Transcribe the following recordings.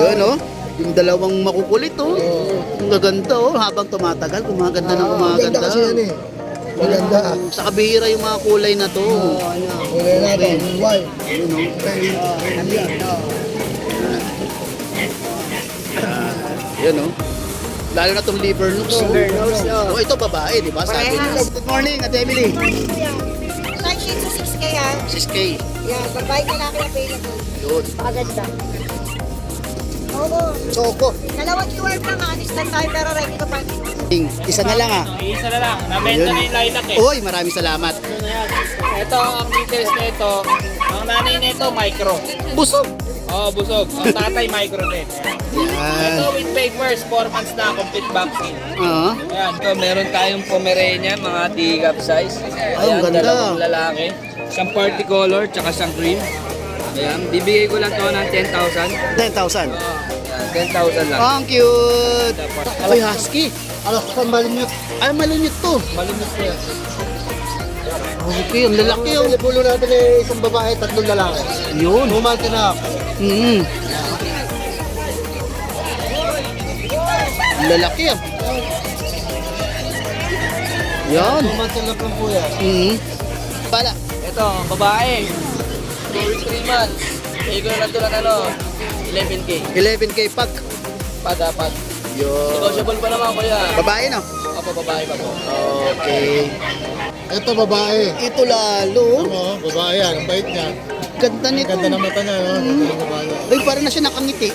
Yun, oh. Yung dalawang makukulit, oh. Ang gaganda, oh. Habang tumatagal, gumaganda ng gumaganda. Maganda kasi yan eh. Maganda. Sa kabihira yung mga kulay na to. Kulay natin, white. Yun, oh. Yan, oh. Lalo na itong liver nose. Oh, ito babae, di ba? Sabi niya. Good morning, Ate Emily. Nine sheets to 6K ha. 6K. Yan, babae na natin available. Yun. Maganda. Oo. Choco. Dalawang QR lang ha. Instant time pero ready ka pa. Isa na lang, ah. Isa na lang. Nabenta na yung lilac eh. Uy, maraming salamat. Ito, ang details na ito. Ang nanay na ito, micro. Busog. Oo, busog. Ang tatay, micro din. Yan. Ito with papers, 4 months na, complete vaccine. Ah. Ayan, ito, meron tayong Pomeranian, mga teacup size. Ay, ang ganda. Dalawang lalaki. Isang party color, tsaka isang cream. Ayan, bibigay ko lang to ng 10,000. 10,000. Ayan, 10,000 lang. Ang cute. Tapos, Ay, husky. Alas ka malimit. Ay, malunit to. malimit na yan. Okay, ang lalaki, oh. Pulo natin eh, isang babae, tatlong lalaki. Yun. 2 months and a half. Ang lalaki, ah. Yan. 2 months and a half lang po yan. Pala. Ito, babae. 3 months. Bigay ko na ito ng ano, 11K. 11K pag. Dapat. Yun. Negotiable pa naman kuya. Babae, no? Opo, babae pa po. Okay. Ito babae. Ito lalo. Ano, babae yan. Ang bait niya. Ganda Ang nito. ganda ng mata niya, no? Ganda ng babae. Ay, parang na siya nakangiti.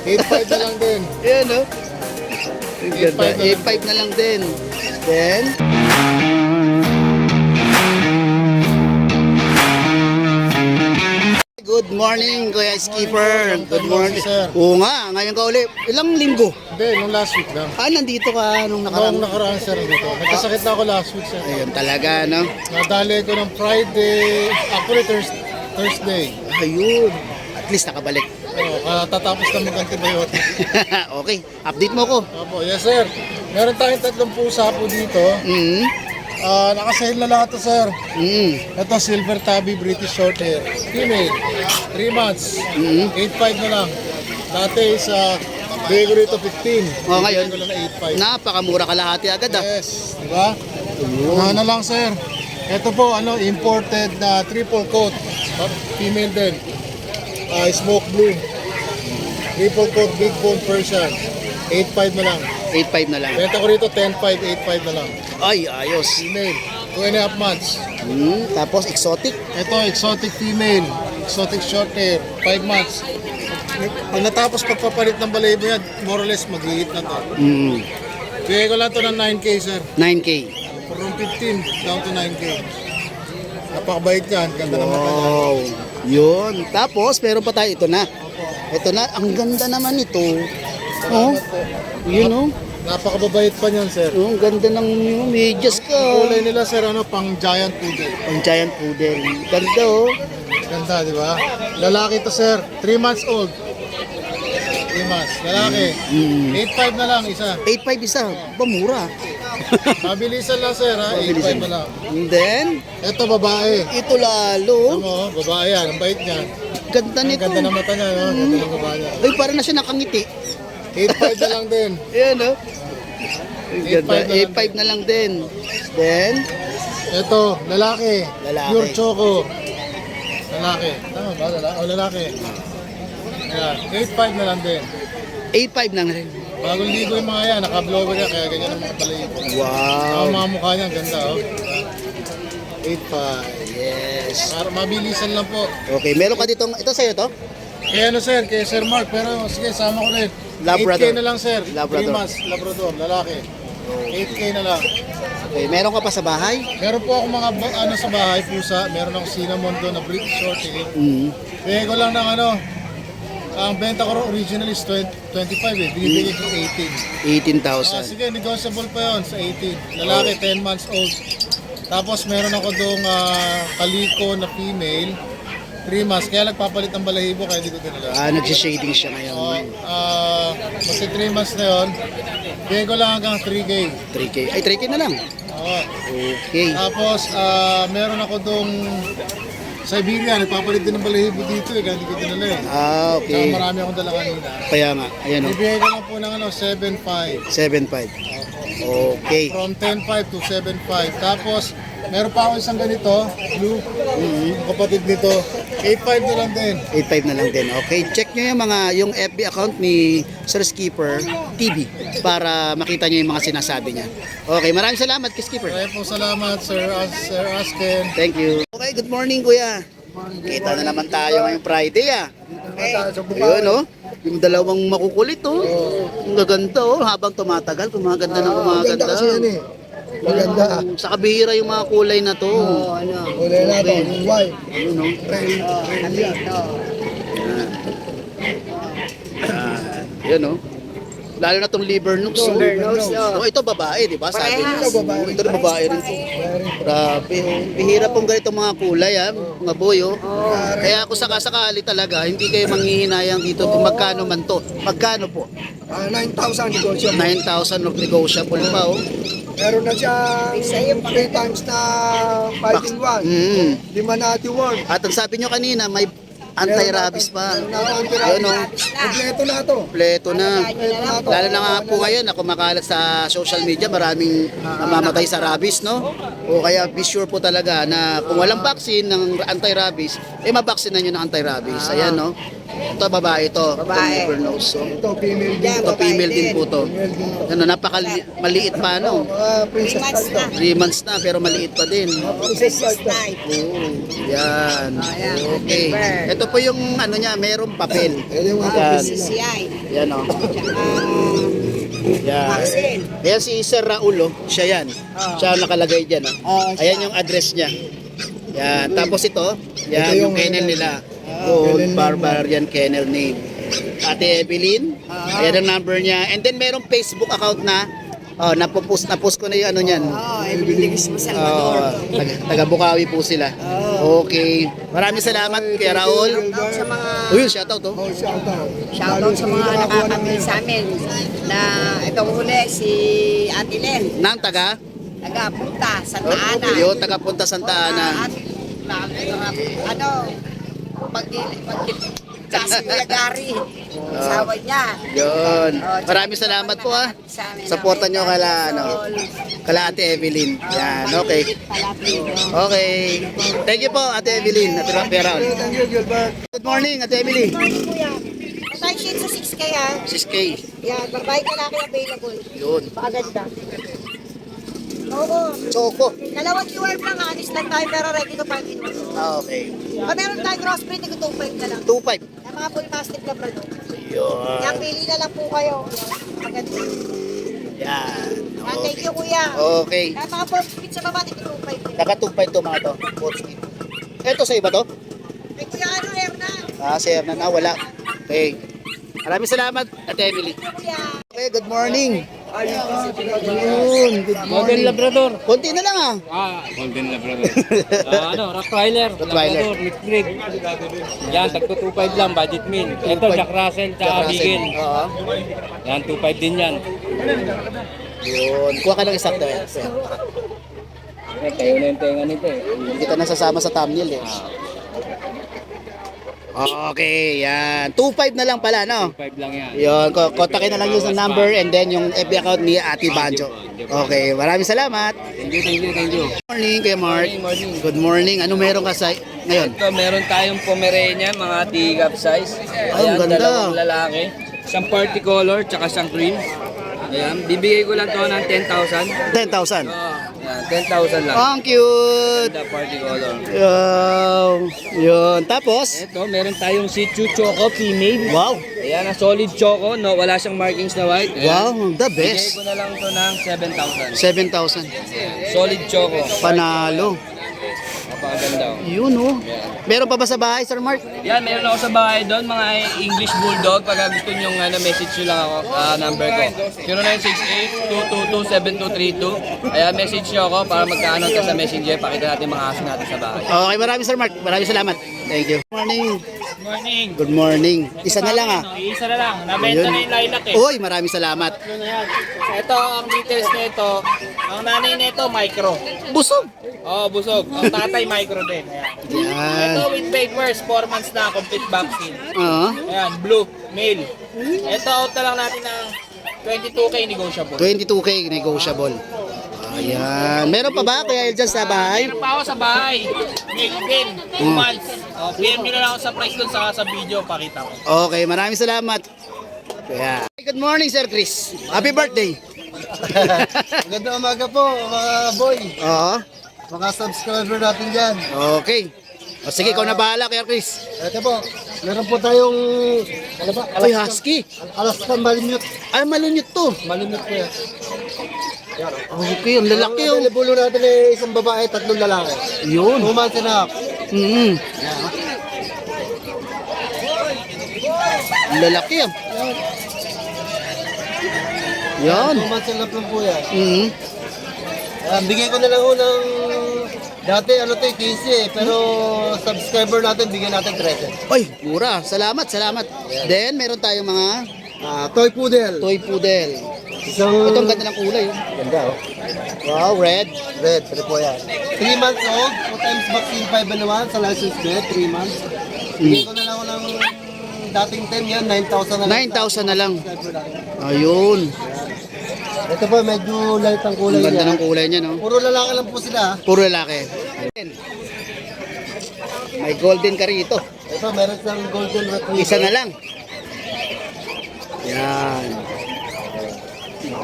8.5 na lang din. Ayan, no? Ang ganda. 8.5 na lang. 8.5 na lang din. Then, good morning, Kuya Skipper. Good morning. Sir. Oo nga, ngayon ka ulit. Ilang linggo? Hindi, nung last week lang. Ah, nandito ka nung Noong nakaraan. nakaraan sir dito. Nagkasakit na ako last week sir. Ayun talaga, no? Nadali ko ng Friday, actually Thursday. Ayun. At least nakabalik. Tatapos na mag-antibiotic. Okay, update mo ko. Opo, yes sir. Meron tayong 3 pusa po dito. Nakasale na lahat to sir. Ito Silver Tabby British Shorthair. Female, 3 months. 8.5 na lang. Dati sa bigay ko rito 15. Oh, ngayon? Bigay ko lang na 8.5. Napakamura kalahati agad, ah. Yes, di ba? Ano lang sir. Ito po imported na triple coat. Female din. Smoke blue. Triple coat big bone Persian. 8.5 na lang. 8.5 na lang. Benta ko rito 10.5, 8.5 na lang. Ay, ayos. Female, 2.5 months. Tapos exotic. Ito, exotic female. Exotic short hair, 5 months. Pag natapos pagpapalit ng balahibo yan, more or less mag-hit na to. Bigay ko lang to ng 9K, sir. 9K. From 15 down to 9K. Napakabait yan. Ganda naman pa yan. Wow. Yun. Tapos, meron pa tayo. Ito na. Ito na. Ang ganda naman ito. Oh. Yun, oh. Napakababait pa niyan, sir. Oh, ang ganda ng medyas ka. Kulay nila, sir, pang giant poodle. Ang giant poodle. Ganda, oh. Ganda, di ba? Lalaki to, sir. 3 months old. 3 months. Lalaki. 8.5 na lang isa. 8.5 isa. Bamura. Mabilisan lang, sir, ha? 8.5 na lang. And then, Ito, babae. ito lalo. Ano, babae yan. Ang bait niya. Ganda Ang nito. ganda ng mata niya, no? Ganda ng babae niya. Ay, parang na siya nakangiti. 8.5 na lang din. Ayan, oh. Ang ganda. 8.5 8.5 na lang din. Then, Ito, lalaki. Lalaki. Pure choco. Lalaki. Tama ba? Lalaki. Ayan, 8.5 na lang din. 8.5 na rin. Bagong ligo yung mga yan, naka-blower yan, kaya ganyan ang mga balayibo. Wow. Ang mga mukha niya, ganda, oh. 8.5. Yes. Para mabilisan lang po. Okay, meron ka dito. Ito sa'yo to? Kaya ano sir, kay Sir Mark, pero sige, sama ko rin. Labrador. 8K na lang sir. Labrador. 3 months, Labrador, lalaki. 8K na lang. Okay, meron ka pa sa bahay? Meron po ako mga sa bahay, pusa. Meron akong cinnamon doon na British Shorthair. Bigay ko lang ng ang benta ko originally is 25 eh. Binibigay ko 18. 18,000. Sige, negotiable pa yon sa 18. Lalaki, 10 months old. Tapos meron ako doong kaliko na female, 3 months. Kaya nagpapalit ng balahibo, kaya di ko dinala. Nagsishading siya ngayon. Kasi 3 months na yon, bigay ko lang hanggang 3K. 3K. Ay, 3K na lang. Oo. Okay. Tapos, meron ako doong Siberia, nagpapalit din ng balahibo dito eh, kaya hindi ko dinala eh. Ah, Saka okay. marami akong dala kanina. Kaya nga, ayan o. Bibigay ko lang po ng 7.5. 7.5. Okay. From 10.5 to 7.5. Tapos, meron pa ako isang ganito, blue. Yung kapatid nito, 8.5 na lang din. 8.5 na lang din. Okay, check nyo yung FB account ni Sir Skipper TV para makita nyo yung mga sinasabi niya. Okay, maraming salamat kay Skipper. Kaya po salamat, Sir Asken. Thank you. Okay, good morning kuya. Kita na naman tayo ngayong Friday ah. Ayun oh. Yung dalawang makukulit oh. Ang gaganda oh. Habang tumatagal, kumaganda ng kumaganda. Maganda kasi yan eh. Maganda. Sa kabihira yung mga kulay na to. Kulay na to, yung white. Ayun oh. Yan oh. Lalo na tong liver nooks. Oh, ito babae, di ba? Sabi niya. Ito babae. Ito na babae rin to. Grabe. Oh. Bihira pong ganitong mga kulay, ha? Mga boy, oh. Kaya ako sakasakali talaga, hindi kayo manghihinayang dito kung magkano man to. Magkano po? 9,000 negosyo. 9,000 of negotiable pa, oh. Meron na siya 3 times na fighting one. Mm. 5 na reward. At ang sabi nyo kanina, may anti-rabies pa. Ayun, oh. Kompleto na to. Kompleto na. Kompleto na to. Lalo na nga po ngayon, ako makalat sa social media, maraming namamatay sa rabies, no? O kaya be sure po talaga na kung walang vaccine ng anti-rabies, eh mabaksin na nyo ng anti-rabies. Ayan, no? Ito, babae ito. Babae. Itong liver nose, so. Ito, female din. Ito, female din po to. Ano, maliit pa, no? Princess months card to. 3 months na, pero maliit pa din. Princess card to. Oo, yan. Okay. Ito po yung ano niya, merong papel. Ito yung mga Yan. CCI. Yan, oh. Yan. Vaccine. Ayan si Sir Raul, oh. Siya yan. Siya ang nakalagay dyan, oh. Ayan yung address niya. Yan. Tapos ito, yan Ito yung yung kennel ano, nila. kennel Gold name. Barbarian Kennel Name. Ate Evelyn, ayan ang number niya. And then merong Facebook account na, oh, napopost ko na yung ano niyan. Evelyn Salvador. Taga Bukawi po sila. Okay. Maraming salamat kay Raul. Sa mga Uy, shoutout, oh. Oh, shout out. shoutout sa mga nakakabili sa amin na itong huli si Ate Len, Nang taga? taga-punta sa Taana. Yun, taga Punta Santa Ana. At ano, kasi Kuya Gary, asawa niya. Yun. Maraming salamat po ah. Supportan nyo kala Ate Evelyn. Yan, okay. Okay. Thank you po Ate Evelyn. Ate Raul. Thank you, Gilbert. Good morning Ate Evelyn. Morning, Kuya. Tayo sheet sa 6K ha. 6K. Yan, babae ka laki available. Yun. Pakaganda. Oo. Choco. Dalawang QR lang, anis lang tayo pero ready to party. Okay. Meron tayong crossbreed, nag-2.5 na lang. 2.5. Yung mga full mastiff na brado. Yun. Yan, pili na lang po kayo. Maganda. Yan. Yan, thank you kuya. Okay. Kaya mga full speed sa baba, nag-2.5. Naka 2.5 to mga to. Full speed. Ito sa iba to? Ay kuya, ano, Hernan? Si Hernan. Wala. Okay. Maraming salamat Ate Emily. Kuya. Okay, good morning. Yun, good Golden morning. Labrador. Konti na lang ah. Golden Labrador. Rottweiler. Rottweiler. Labrador, mixed breed. Yan, tagto 2.5 lang, budget meal. Ito, Jack Russell, tsaka Beagle. Oo. Yan, 2.5 din yan. Yun. Kuha ka ng isang doon. Kayo na yung tenga nito eh. Hindi kita nasasama sa thumbnail eh. Okay, yan. 2.5 na lang pala, no? 2.5 lang yan. Yun, kontakin na lang yung number and then yung FB account ni Ate Banjo. Okay, maraming salamat. Thank you. Good morning, kay Mark. Morning. Good morning. Ano meron ka sa ngayon? Ito, meron tayong Pomeranian, mga teacup size. Ay, ang ganda. Dalawang lalaki. Isang party color, tsaka isang cream. Ayan, bibigay ko lang to ng 10,000. 10,000. Yan, 10,000 lang. Ang cute. The party color. Yun. Tapos, Ito, meron tayong Shih Tzu Choco female. wow. Ayan, solid choco, no? Wala siyang markings na white. Ayan. Wow, the Bigay best. ko na lang to ng 7,000. 7,000. Solid choco. Panalo. Napakaganda. Yun, oh. Meron pa ba sa bahay, Sir Mark? Yan, meron ako sa bahay doon, mga English Bulldog. Pag gusto nyo message nyo lang ako, number ko. 0968-222-7232. Ayan, message nyo ako para magkaano ka sa messenger. Pakita natin mga aso natin sa bahay. Okay, maraming Sir Mark. Maraming salamat. Thank you. Good morning. Morning. Good morning. Isa na lang ah. Isa na lang. Nabenta Ayun. na yung lilac eh. Uy, maraming salamat. Ito, ang details nito. Ang nanay nito, micro. Busog. Oh, busog. Ang tatay, micro din. Ayan. Yan. Ito with papers, 4 months na, complete vaccine. Oo. Ayan, blue, male. Ito, out na lang natin ng 22K negotiable. 22K negotiable. Ayan. Meron pa ba Kuya El dyan sa bahay? Meron pa ako sa bahay. Male din, 2 months. Oh, PM nyo na lang ako sa price doon sa video, pakita ko. Okay, maraming salamat. Kaya. Good morning, Sir Chris. Happy birthday. Magandang umaga po, mga boy. Oo. Mga subscriber natin dyan. Okay. O sige, ikaw na bahala, Kuya Chris. Ito po, meron po tayong, ano ba? Ay, husky. Alaskan Malimute. Ay, malunit to. Malimute po yan. Okay, ang lalaki Ang yun. available natin ay isang babae, 3 lalaki. 2 Yun. months and a half. Ang lalaki yan. Yan. 2 months and a half lang po yan. Bigay ko na lang ho ng, dati ano to 15 pero subscriber natin, bigyan natin 13. Ay, mura. Salamat, salamat. Then, meron tayong mga Toy Poodle. toy poodle. Isang, Ito ang ganda ng kulay. Oh. Ganda oh. Wow, red. Red, ito po yan. 3 months old, 2 times vaccine 5 and 1 sa license bed, 3 months. Bigay ko na lang ako ng dating 10 yan, 9,000 na lang. 9,000 na lang. Subscriber natin. Ayun. Ito po, medyo light ang kulay Ang ganda niya. ng kulay niya, no? Puro lalaki lang po sila. Puro lalaki. May golden ka rito. Ito, meron siyang golden retriever. Isa na lang. Yan.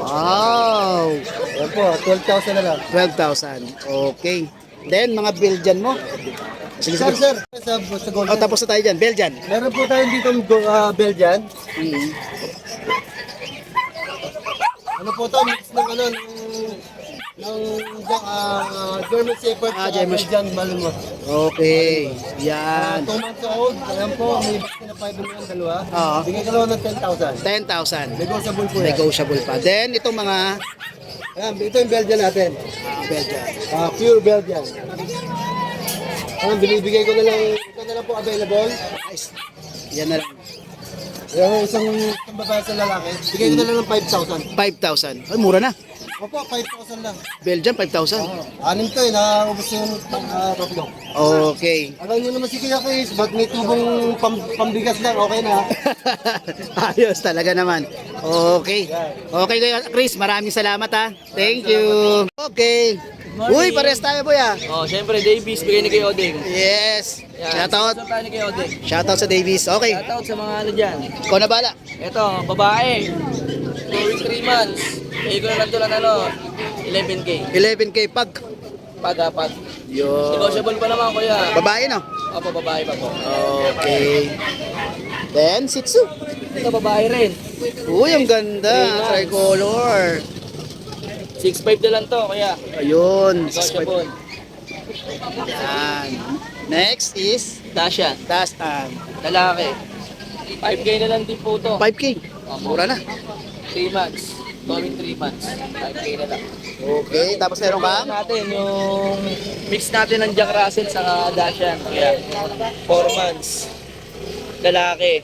Wow. Yan po, 12,000 na lang. 12,000. Okay. Then, mga Belgian mo. Sige, Sir, sige. sir, sa golden. Oh, tapos na tayo dyan. Belgian. Meron po tayong dito Belgian. Mm. Ano po to, mix ng ano, ng German Shepherd Ah, at German Belgian Malinois. Okay. Yan. 2 months old, ayan po, may vaccine na 5 and 1, dalawa. Oo. Bigay ko lang ng 10,000. 10,000. Negotiable po yan. Negotiable pa. Then, itong mga Ayan, ito yung Belgian natin. Belgian. Pure Belgian. Ayan, binibigay ko na lang, ito na lang po available. Nice. Yan na lang. Yung isang babae sa lalaki, bigay ko na lang ng 5,000. 5,000. Ay, mura na. Opo, 5,000 lang. Belgian, 5,000. Anim to eh, nakaubos yung tatlo. Okay. Alam niyo naman si Kuya Chris, ba't may tubong pambigas lang, okay na. Ayos talaga naman. Okay. Okay, Kuya Chris, maraming salamat ha. Thank you. Okay. Uy, pares tayo, boy ah. Oh, syempre, Davies, bigay ni kay Odeng. Yes. Shoutout. Shoutout tayo ni kay Odeng. Shoutout sa Davies. Okay. Shoutout sa mga ano dyan. Ikaw na bala. Ito, babae. 3 months. Bigay ko na lang ito ng ano, 11K. 11K pag. Pag. Yo. Negotiable pa naman, kuya. Babae no? Opo, babae pa po. Okay. Then, Shih Tzu. Ito, babae rin. Uy, ang ganda. Tricolor. 6'5 na lang to, kuya. Ayun. Negotiable. Yan. Next is Dashan, Dastan. lalaki. 5K na lang din po to. 5K. Mura na. 3 months. Going 3 months. 5K na lang. Okay. Tapos meron ka? Natin yung mix natin ng Jack Russell sa Dashan. Kaya 4 months. Lalaki.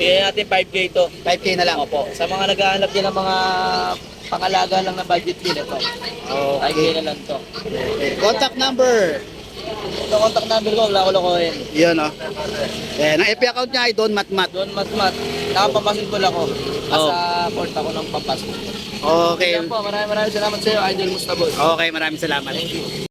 Bigyan natin 5K to. 5K na lang. Opo. Sa mga naghahanap din ng mga pangalaga lang na budget din ito. 5K na lang to. Contact number. Ito contact number ko, wala ko lokohin. Yun oh. Eh, ang FB account niya ay Don Matmat. Doon mat. Nakapapasin ko lang ako. Sa port ako ng papasok. Okay. Yan po, maraming salamat sa iyo, Idol Mustabol. Okay, maraming salamat. Thank you.